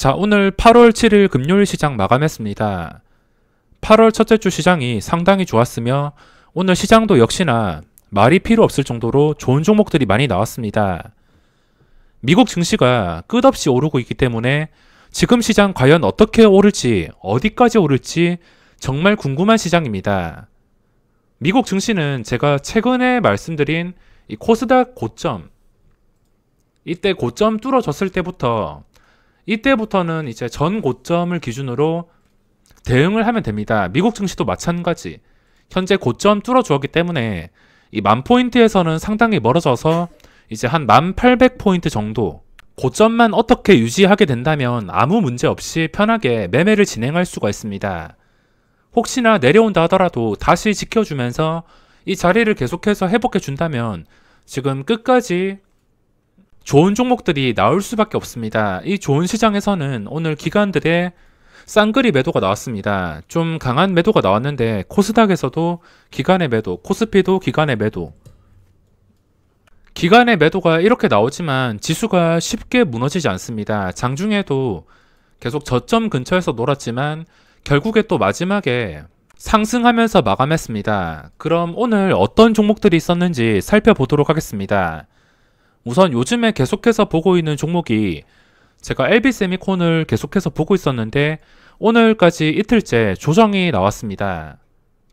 자, 오늘 8월 7일 금요일 시장 마감했습니다. 8월 첫째 주 시장이 상당히 좋았으며 오늘 시장도 역시나 말이 필요 없을 정도로 좋은 종목들이 많이 나왔습니다. 미국 증시가 끝없이 오르고 있기 때문에 지금 시장 과연 어떻게 오를지, 어디까지 오를지 정말 궁금한 시장입니다. 미국 증시는 제가 최근에 말씀드린 이 코스닥 고점, 이때 고점 뚫어졌을 때부터 이때부터는 이제 전 고점을 기준으로 대응을 하면 됩니다. 미국 증시도 마찬가지. 현재 고점 뚫어주었기 때문에 이 10,000포인트에서는 상당히 멀어져서 이제 한 1,800포인트 정도 고점만 어떻게 유지하게 된다면 아무 문제 없이 편하게 매매를 진행할 수가 있습니다. 혹시나 내려온다 하더라도 다시 지켜주면서 이 자리를 계속해서 회복해 준다면 지금 끝까지 좋은 종목들이 나올 수밖에 없습니다. 이 좋은 시장에서는 오늘 기관들의 쌍끌이 매도가 나왔습니다. 좀 강한 매도가 나왔는데 코스닥에서도 기관의 매도, 코스피도 기관의 매도. 기관의 매도가 이렇게 나오지만 지수가 쉽게 무너지지 않습니다. 장중에도 계속 저점 근처에서 놀았지만 결국에 또 마지막에 상승하면서 마감했습니다. 그럼 오늘 어떤 종목들이 있었는지 살펴보도록 하겠습니다. 우선 요즘에 계속해서 보고 있는 종목이 제가 LB세미콘을 계속해서 보고 있었는데 오늘까지 이틀째 조정이 나왔습니다.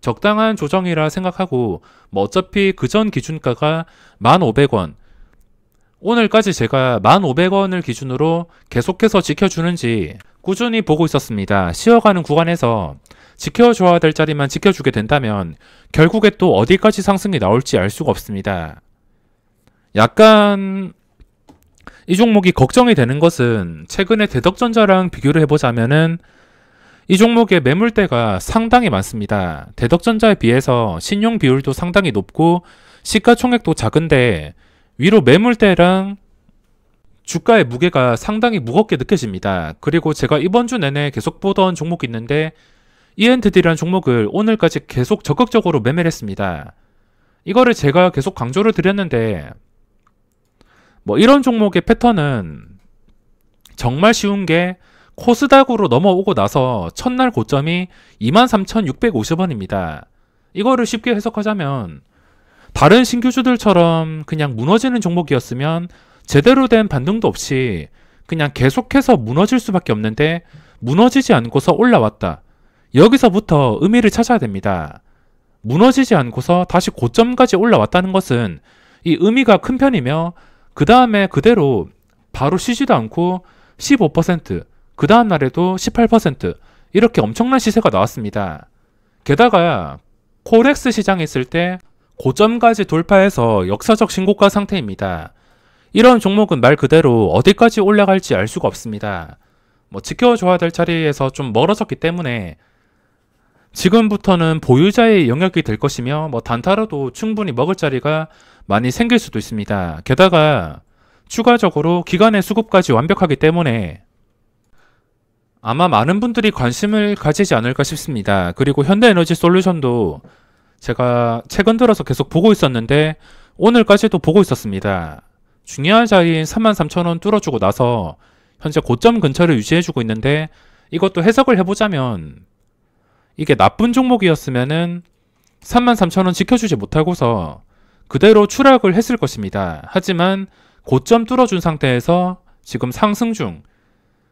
적당한 조정이라 생각하고 어차피 그전 기준가가 1,500원, 오늘까지 제가 1,500원을 기준으로 계속해서 지켜주는지 꾸준히 보고 있었습니다. 쉬어가는 구간에서 지켜줘야 될 자리만 지켜주게 된다면 결국에 또 어디까지 상승이 나올지 알 수가 없습니다. 약간 이 종목이 걱정이 되는 것은 최근에 대덕전자랑 비교를 해보자면은 이 종목의 매물대가 상당히 많습니다. 대덕전자에 비해서 신용 비율도 상당히 높고 시가총액도 작은데 위로 매물대랑 주가의 무게가 상당히 무겁게 느껴집니다. 그리고 제가 이번 주 내내 계속 보던 종목이 있는데 ENTD라는 종목을 오늘까지 계속 적극적으로 매매를 했습니다. 이거를 제가 계속 강조를 드렸는데 이런 종목의 패턴은 정말 쉬운 게 코스닥으로 넘어오고 나서 첫날 고점이 23,650원입니다. 이거를 쉽게 해석하자면 다른 신규주들처럼 그냥 무너지는 종목이었으면 제대로 된 반등도 없이 그냥 계속해서 무너질 수밖에 없는데 무너지지 않고서 올라왔다. 여기서부터 의미를 찾아야 됩니다. 무너지지 않고서 다시 고점까지 올라왔다는 것은 이 의미가 큰 편이며 그 다음에 그대로 바로 쉬지도 않고 15%, 그 다음 날에도 18% 이렇게 엄청난 시세가 나왔습니다. 게다가 코렉스 시장에 있을 때 고점까지 돌파해서 역사적 신고가 상태입니다. 이런 종목은 말 그대로 어디까지 올라갈지 알 수가 없습니다. 지켜줘야 될 자리에서 좀 멀어졌기 때문에 지금부터는 보유자의 영역이 될 것이며 단타로도 충분히 먹을 자리가 많이 생길 수도 있습니다. 게다가 추가적으로 기관의 수급까지 완벽하기 때문에 아마 많은 분들이 관심을 가지지 않을까 싶습니다. 그리고 현대에너지솔루션도 제가 최근 들어서 계속 보고 있었는데 오늘까지도 보고 있었습니다. 중요한 자리인 33,000원 뚫어주고 나서 현재 고점 근처를 유지해주고 있는데 이것도 해석을 해보자면 이게 나쁜 종목이었으면은 33,000원 지켜주지 못하고서 그대로 추락을 했을 것입니다. 하지만 고점 뚫어준 상태에서 지금 상승 중,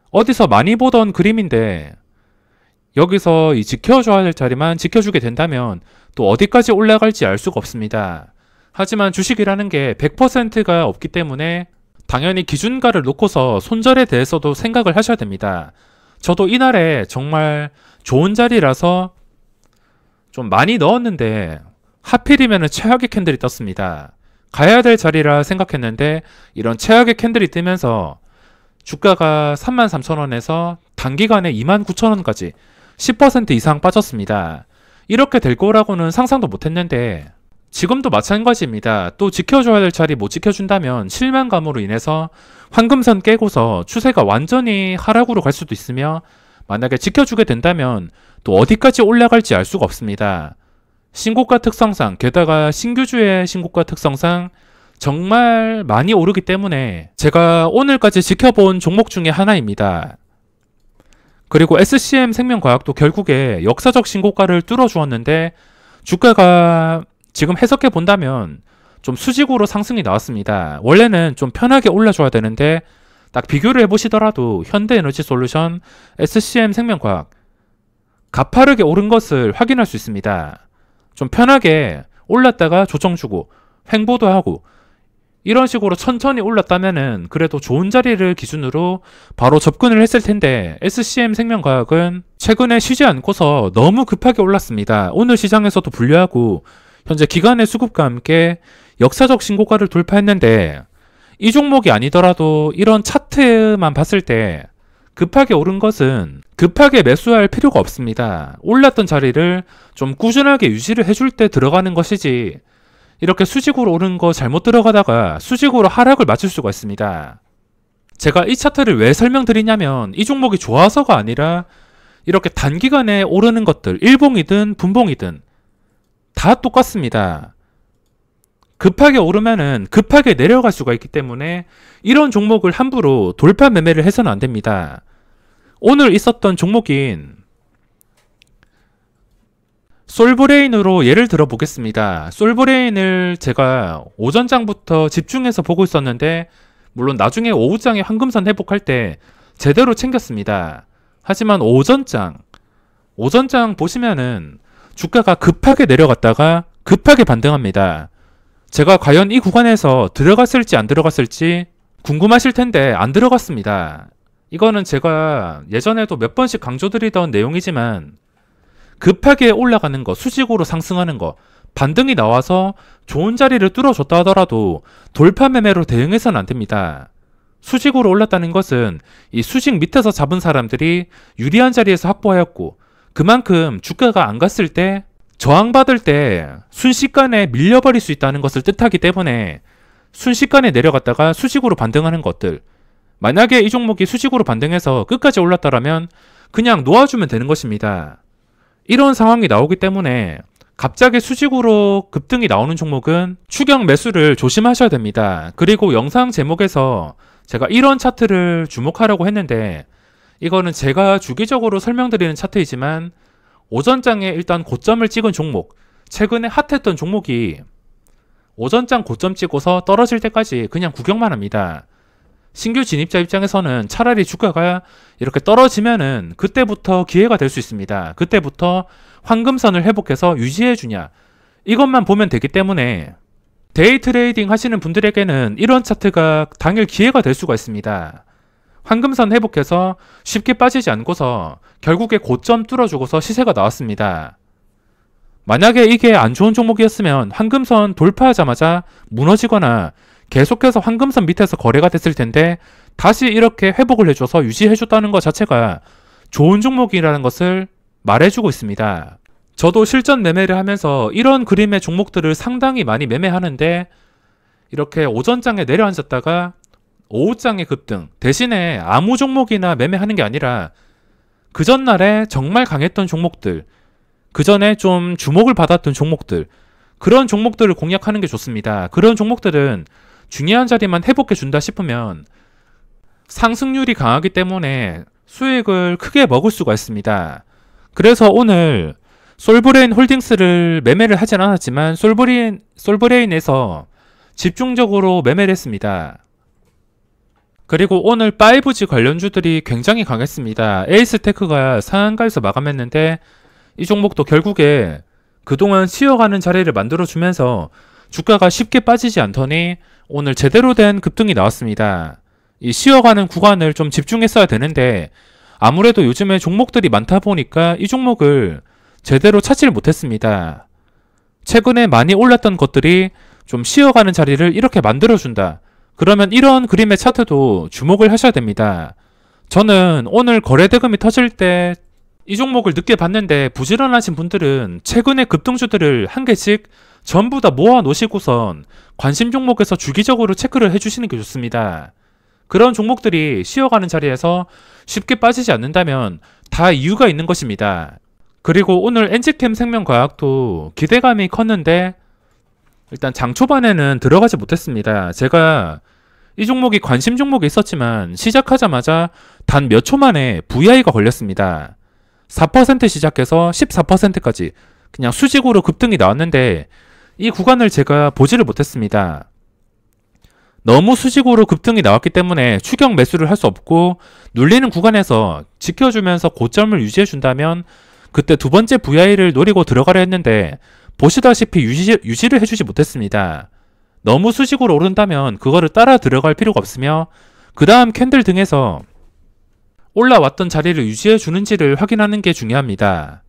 어디서 많이 보던 그림인데 여기서 이 지켜줘야 될 자리만 지켜주게 된다면 또 어디까지 올라갈지 알 수가 없습니다. 하지만 주식이라는 게 100%가 없기 때문에 당연히 기준가를 놓고서 손절에 대해서도 생각을 하셔야 됩니다. 저도 이날에 정말 좋은 자리라서 좀 많이 넣었는데 하필이면 최악의 캔들이 떴습니다. 가야 될 자리라 생각했는데 이런 최악의 캔들이 뜨면서 주가가 33,000원에서 단기간에 29,000원까지 10% 이상 빠졌습니다. 이렇게 될 거라고는 상상도 못했는데 지금도 마찬가지입니다. 또 지켜줘야 될 자리 못 지켜준다면 실망감으로 인해서 황금선 깨고서 추세가 완전히 하락으로 갈 수도 있으며 만약에 지켜주게 된다면 또 어디까지 올라갈지 알 수가 없습니다. 신고가 특성상, 게다가 신규주의 신고가 특성상 정말 많이 오르기 때문에 제가 오늘까지 지켜본 종목 중에 하나입니다. 그리고 SCM 생명과학도 결국에 역사적 신고가를 뚫어주었는데 주가가 지금 해석해 본다면 좀 수직으로 상승이 나왔습니다. 원래는 좀 편하게 올라줘야 되는데 딱 비교를 해보시더라도 현대에너지솔루션, SCM 생명과학 가파르게 오른 것을 확인할 수 있습니다. 좀 편하게 올랐다가 조정주고 횡보도 하고 이런 식으로 천천히 올랐다면은 그래도 좋은 자리를 기준으로 바로 접근을 했을 텐데 SCM 생명과학은 최근에 쉬지 않고서 너무 급하게 올랐습니다. 오늘 시장에서도 분류하고 현재 기관의 수급과 함께 역사적 신고가를 돌파했는데 이 종목이 아니더라도 이런 차트만 봤을 때 급하게 오른 것은 급하게 매수할 필요가 없습니다. 올랐던 자리를 좀 꾸준하게 유지를 해줄 때 들어가는 것이지 이렇게 수직으로 오른 거 잘못 들어가다가 수직으로 하락을 맞을 수가 있습니다. 제가 이 차트를 왜 설명드리냐면 이 종목이 좋아서가 아니라 이렇게 단기간에 오르는 것들 일봉이든 분봉이든 다 똑같습니다. 급하게 오르면은 급하게 내려갈 수가 있기 때문에 이런 종목을 함부로 돌파 매매를 해서는 안 됩니다. 오늘 있었던 종목인 솔브레인으로 예를 들어 보겠습니다. 솔브레인을 제가 오전장부터 집중해서 보고 있었는데 물론 나중에 오후장에 황금선 회복할 때 제대로 챙겼습니다. 하지만 오전장 보시면은 주가가 급하게 내려갔다가 급하게 반등합니다. 제가 과연 이 구간에서 들어갔을지 안 들어갔을지 궁금하실 텐데 안 들어갔습니다. 이거는 제가 예전에도 몇 번씩 강조드리던 내용이지만 급하게 올라가는 거, 수직으로 상승하는 거, 반등이 나와서 좋은 자리를 뚫어줬다 하더라도 돌파 매매로 대응해서는 안 됩니다. 수직으로 올랐다는 것은 이 수직 밑에서 잡은 사람들이 유리한 자리에서 확보하였고 그만큼 주가가 안 갔을 때 저항받을 때 순식간에 밀려버릴 수 있다는 것을 뜻하기 때문에 순식간에 내려갔다가 수직으로 반등하는 것들, 만약에 이 종목이 수직으로 반등해서 끝까지 올랐다라면 그냥 놓아주면 되는 것입니다. 이런 상황이 나오기 때문에 갑자기 수직으로 급등이 나오는 종목은 추격 매수를 조심하셔야 됩니다. 그리고 영상 제목에서 제가 이런 차트를 주목하려고 했는데 이거는 제가 주기적으로 설명드리는 차트이지만 오전장에 일단 고점을 찍은 종목, 최근에 핫했던 종목이 오전장 고점 찍고서 떨어질 때까지 그냥 구경만 합니다. 신규 진입자 입장에서는 차라리 주가가 이렇게 떨어지면은 그때부터 기회가 될 수 있습니다. 그때부터 황금선을 회복해서 유지해 주냐, 이것만 보면 되기 때문에 데이 트레이딩 하시는 분들에게는 이런 차트가 당일 기회가 될 수가 있습니다. 황금선 회복해서 쉽게 빠지지 않고서 결국에 고점 뚫어주고서 시세가 나왔습니다. 만약에 이게 안 좋은 종목이었으면 황금선 돌파하자마자 무너지거나 계속해서 황금선 밑에서 거래가 됐을 텐데 다시 이렇게 회복을 해줘서 유지해줬다는 것 자체가 좋은 종목이라는 것을 말해주고 있습니다. 저도 실전 매매를 하면서 이런 그림의 종목들을 상당히 많이 매매하는데 이렇게 오전장에 내려앉았다가 오후장에 급등, 대신에 아무 종목이나 매매하는 게 아니라 그 전날에 정말 강했던 종목들, 그 전에 좀 주목을 받았던 종목들, 그런 종목들을 공략하는 게 좋습니다. 그런 종목들은 중요한 자리만 회복해 준다 싶으면 상승률이 강하기 때문에 수익을 크게 먹을 수가 있습니다. 그래서 오늘 솔브레인 홀딩스를 매매를 하진 않았지만 솔브레인에서 집중적으로 매매를 했습니다. 그리고 오늘 5G 관련주들이 굉장히 강했습니다. 에이스테크가 상한가에서 마감했는데 이 종목도 결국에 그동안 쉬어가는 자리를 만들어주면서 주가가 쉽게 빠지지 않더니 오늘 제대로 된 급등이 나왔습니다. 이 쉬어가는 구간을 좀 집중했어야 되는데 아무래도 요즘에 종목들이 많다 보니까 이 종목을 제대로 찾지를 못했습니다. 최근에 많이 올랐던 것들이 좀 쉬어가는 자리를 이렇게 만들어준다. 그러면 이런 그림의 차트도 주목을 하셔야 됩니다. 저는 오늘 거래대금이 터질 때 이 종목을 늦게 봤는데 부지런하신 분들은 최근의 급등주들을 한 개씩 전부 다 모아 놓으시고선 관심 종목에서 주기적으로 체크를 해주시는 게 좋습니다. 그런 종목들이 쉬어가는 자리에서 쉽게 빠지지 않는다면 다 이유가 있는 것입니다. 그리고 오늘 엔지캠 생명과학도 기대감이 컸는데 일단 장 초반에는 들어가지 못했습니다. 제가 이 종목이 관심 종목이 있었지만 시작하자마자 단 몇 초 만에 VI가 걸렸습니다. 4% 시작해서 14%까지 그냥 수직으로 급등이 나왔는데 이 구간을 제가 보지를 못했습니다. 너무 수직으로 급등이 나왔기 때문에 추격 매수를 할 수 없고 눌리는 구간에서 지켜주면서 고점을 유지해준다면 그때 두 번째 VI를 노리고 들어가려 했는데 보시다시피 유지를 해주지 못했습니다. 너무 수직으로 오른다면 그거를 따라 들어갈 필요가 없으며 그 다음 캔들 등에서 올라왔던 자리를 유지해 주는지를 확인하는 게 중요합니다.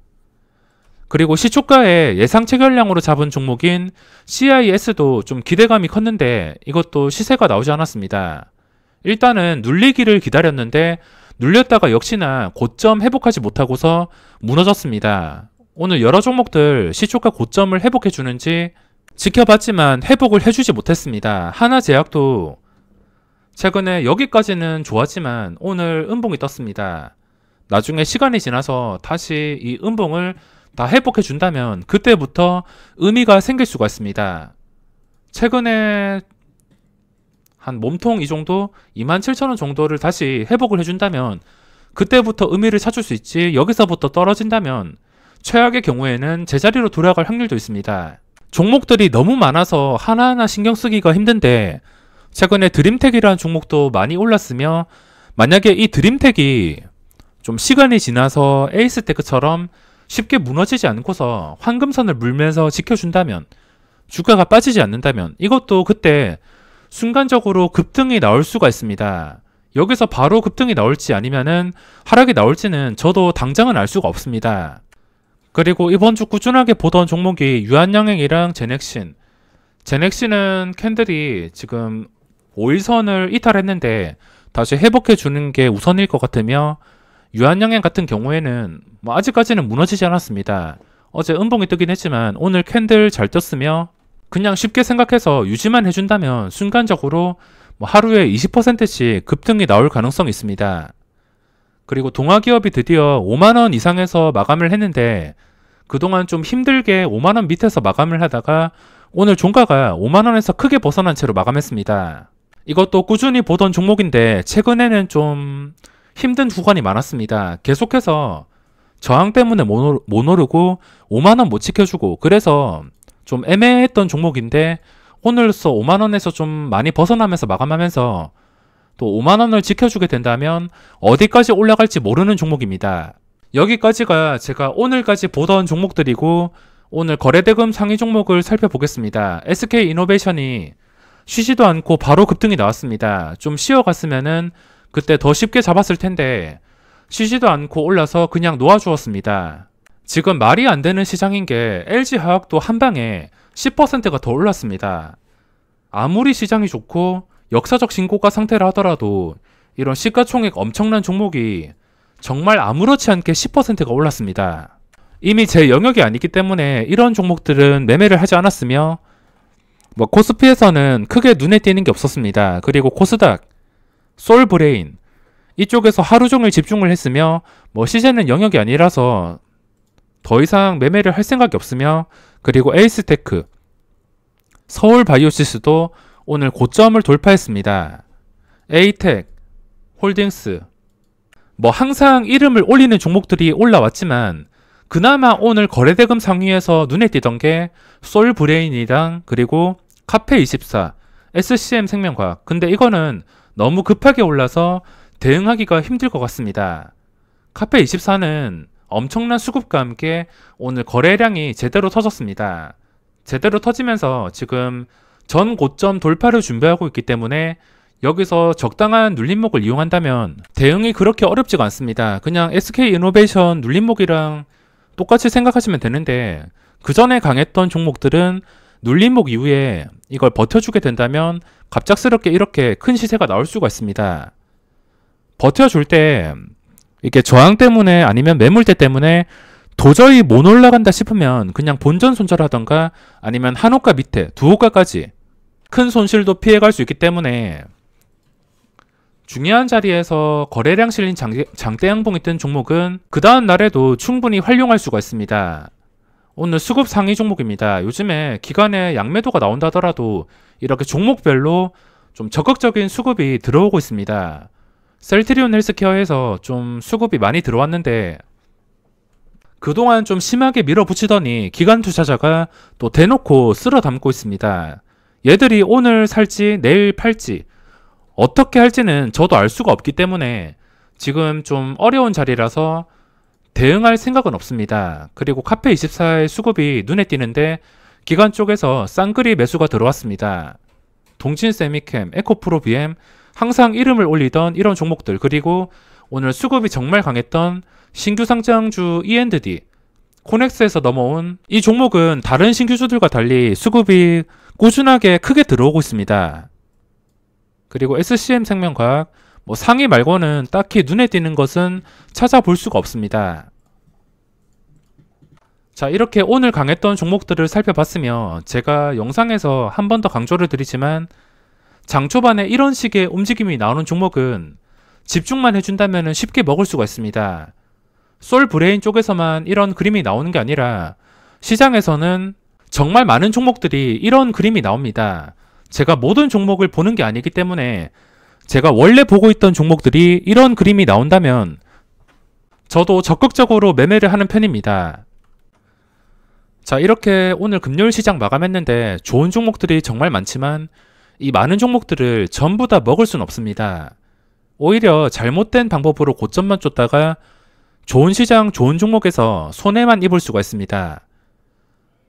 그리고 시초가에 예상 체결량으로 잡은 종목인 CIS도 좀 기대감이 컸는데 이것도 시세가 나오지 않았습니다. 일단은 눌리기를 기다렸는데 눌렸다가 역시나 고점 회복하지 못하고서 무너졌습니다. 오늘 여러 종목들 시초가 고점을 회복해 주는지 지켜봤지만 회복을 해주지 못했습니다. 하나제약도 최근에 여기까지는 좋았지만 오늘 음봉이 떴습니다. 나중에 시간이 지나서 다시 이 음봉을 다 회복해 준다면 그때부터 의미가 생길 수가 있습니다. 최근에 한 몸통 이 정도 27,000원 정도를 다시 회복을 해준다면 그때부터 의미를 찾을 수 있지, 여기서부터 떨어진다면 최악의 경우에는 제자리로 돌아갈 확률도 있습니다. 종목들이 너무 많아서 하나하나 신경 쓰기가 힘든데 최근에 드림텍이라는 종목도 많이 올랐으며 만약에 이 드림텍이 좀 시간이 지나서 에이스테크처럼 쉽게 무너지지 않고서 황금선을 물면서 지켜준다면, 주가가 빠지지 않는다면 이것도 그때 순간적으로 급등이 나올 수가 있습니다. 여기서 바로 급등이 나올지 아니면은 하락이 나올지는 저도 당장은 알 수가 없습니다. 그리고 이번 주 꾸준하게 보던 종목이 유한양행이랑 제넥신. 제넥신은 캔들이 지금 5일선을 이탈했는데 다시 회복해 주는 게 우선일 것 같으며 유한양행 같은 경우에는 뭐 아직까지는 무너지지 않았습니다. 어제 음봉이 뜨긴 했지만 오늘 캔들 잘 떴으며 그냥 쉽게 생각해서 유지만 해준다면 순간적으로 뭐 하루에 20%씩 급등이 나올 가능성이 있습니다. 그리고 동아기업이 드디어 5만원 이상에서 마감을 했는데 그동안 좀 힘들게 5만원 밑에서 마감을 하다가 오늘 종가가 5만원에서 크게 벗어난 채로 마감했습니다. 이것도 꾸준히 보던 종목인데 최근에는 좀 힘든 구간이 많았습니다. 계속해서 저항 때문에 못 오르고 5만원 못 지켜주고 그래서 좀 애매했던 종목인데 오늘서 5만원에서 좀 많이 벗어나면서 마감하면서 또 5만원을 지켜주게 된다면 어디까지 올라갈지 모르는 종목입니다. 여기까지가 제가 오늘까지 보던 종목들이고 오늘 거래대금 상위 종목을 살펴보겠습니다. SK이노베이션이 쉬지도 않고 바로 급등이 나왔습니다. 좀 쉬어갔으면은 그때 더 쉽게 잡았을 텐데 쉬지도 않고 올라서 그냥 놓아주었습니다. 지금 말이 안 되는 시장인 게 LG화학도 한 방에 10%가 더 올랐습니다. 아무리 시장이 좋고 역사적 신고가 상태라 하더라도 이런 시가총액 엄청난 종목이 정말 아무렇지 않게 10%가 올랐습니다. 이미 제 영역이 아니기 때문에 이런 종목들은 매매를 하지 않았으며 뭐 코스피에서는 크게 눈에 띄는 게 없었습니다. 그리고 코스닥, 솔브레인 이쪽에서 하루 종일 집중을 했으며 뭐 시세는 영역이 아니라서 더 이상 매매를 할 생각이 없으며 그리고 에이스테크, 서울바이오시스도 오늘 고점을 돌파했습니다. 에이텍, 홀딩스 뭐 항상 이름을 올리는 종목들이 올라왔지만 그나마 오늘 거래대금 상위에서 눈에 띄던 게 솔브레인이랑 그리고 카페24, SCM생명과학. 근데 이거는 너무 급하게 올라서 대응하기가 힘들 것 같습니다. 카페24는 엄청난 수급과 함께 오늘 거래량이 제대로 터졌습니다. 제대로 터지면서 지금 전 고점 돌파를 준비하고 있기 때문에 여기서 적당한 눌림목을 이용한다면 대응이 그렇게 어렵지가 않습니다. 그냥 SK이노베이션 눌림목이랑 똑같이 생각하시면 되는데 그 전에 강했던 종목들은 눌림목 이후에 이걸 버텨주게 된다면 갑작스럽게 이렇게 큰 시세가 나올 수가 있습니다. 버텨줄 때 이렇게 저항 때문에 아니면 매물대 때문에 도저히 못 올라간다 싶으면 그냥 본전 손절하던가 아니면 한 호가 밑에 두 호가까지 큰 손실도 피해갈 수 있기 때문에 중요한 자리에서 거래량 실린 장대양봉이 뜬 종목은 그 다음 날에도 충분히 활용할 수가 있습니다. 오늘 수급 상위 종목입니다. 요즘에 기관에 양매도가 나온다 하더라도 이렇게 종목별로 좀 적극적인 수급이 들어오고 있습니다. 셀트리온 헬스케어에서 좀 수급이 많이 들어왔는데 그동안 좀 심하게 밀어붙이더니 기관 투자자가 또 대놓고 쓸어 담고 있습니다. 얘들이 오늘 살지 내일 팔지 어떻게 할지는 저도 알 수가 없기 때문에 지금 좀 어려운 자리라서 대응할 생각은 없습니다. 그리고 카페24의 수급이 눈에 띄는데 기관 쪽에서 쌍그리 매수가 들어왔습니다. 동진 세미캠, 에코프로 BM 항상 이름을 올리던 이런 종목들, 그리고 오늘 수급이 정말 강했던 신규 상장주 E&D, 코넥스에서 넘어온 이 종목은 다른 신규주들과 달리 수급이 꾸준하게 크게 들어오고 있습니다. 그리고 SCM생명과학, 상위 말고는 딱히 눈에 띄는 것은 찾아볼 수가 없습니다. 자, 이렇게 오늘 강했던 종목들을 살펴봤으며 제가 영상에서 한 번 더 강조를 드리지만 장 초반에 이런 식의 움직임이 나오는 종목은 집중만 해준다면 쉽게 먹을 수가 있습니다. 솔브레인 쪽에서만 이런 그림이 나오는 게 아니라 시장에서는 정말 많은 종목들이 이런 그림이 나옵니다. 제가 모든 종목을 보는 게 아니기 때문에 제가 원래 보고 있던 종목들이 이런 그림이 나온다면 저도 적극적으로 매매를 하는 편입니다. 자, 이렇게 오늘 금요일 시장 마감했는데 좋은 종목들이 정말 많지만 이 많은 종목들을 전부 다 먹을 순 없습니다. 오히려 잘못된 방법으로 고점만 쫓다가 좋은 시장, 좋은 종목에서 손해만 입을 수가 있습니다.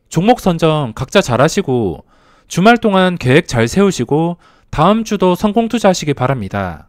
종목 선정 각자 잘 하시고 주말 동안 계획 잘 세우시고 다음 주도 성공 투자하시기 바랍니다.